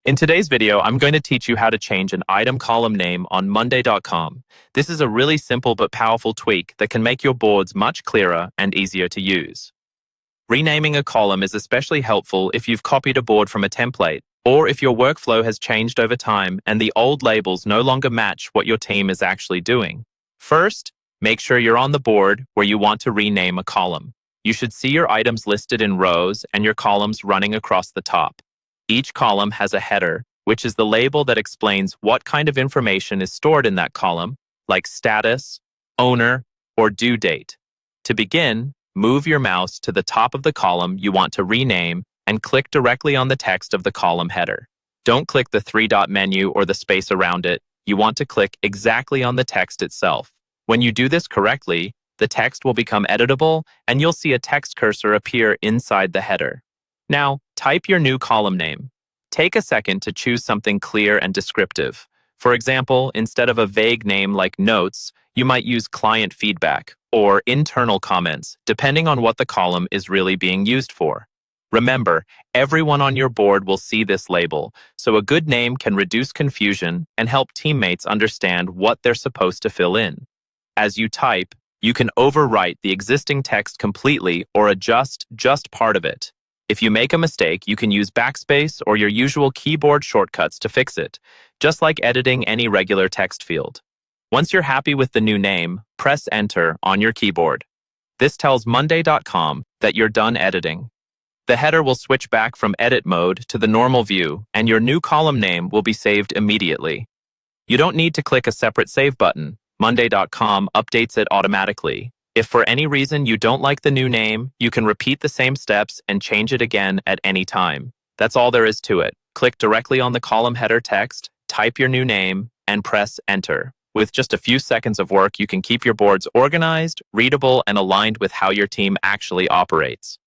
In today's video, I'm going to teach you how to change an item column name on Monday.com. This is a really simple but powerful tweak that can make your boards much clearer and easier to use. Renaming a column is especially helpful if you've copied a board from a template, or if your workflow has changed over time and the old labels no longer match what your team is actually doing. First, make sure you're on the board where you want to rename a column. You should see your items listed in rows and your columns running across the top. Each column has a header, which is the label that explains what kind of information is stored in that column, like status, owner, or due date. To begin, move your mouse to the top of the column you want to rename and click directly on the text of the column header. Don't click the three-dot menu or the space around it. You want to click exactly on the text itself. When you do this correctly, the text will become editable and you'll see a text cursor appear inside the header. Now, type your new column name. Take a second to choose something clear and descriptive. For example, instead of a vague name like notes, you might use client feedback or internal comments, depending on what the column is really being used for. Remember, everyone on your board will see this label, so a good name can reduce confusion and help teammates understand what they're supposed to fill in. As you type, you can overwrite the existing text completely or adjust just part of it. If you make a mistake, you can use backspace or your usual keyboard shortcuts to fix it, just like editing any regular text field. Once you're happy with the new name, press Enter on your keyboard. This tells Monday.com that you're done editing. The header will switch back from edit mode to the normal view, and your new column name will be saved immediately. You don't need to click a separate save button. Monday.com updates it automatically. If for any reason you don't like the new name, you can repeat the same steps and change it again at any time. That's all there is to it. Click directly on the column header text, type your new name, and press Enter. With just a few seconds of work, you can keep your boards organized, readable, and aligned with how your team actually operates.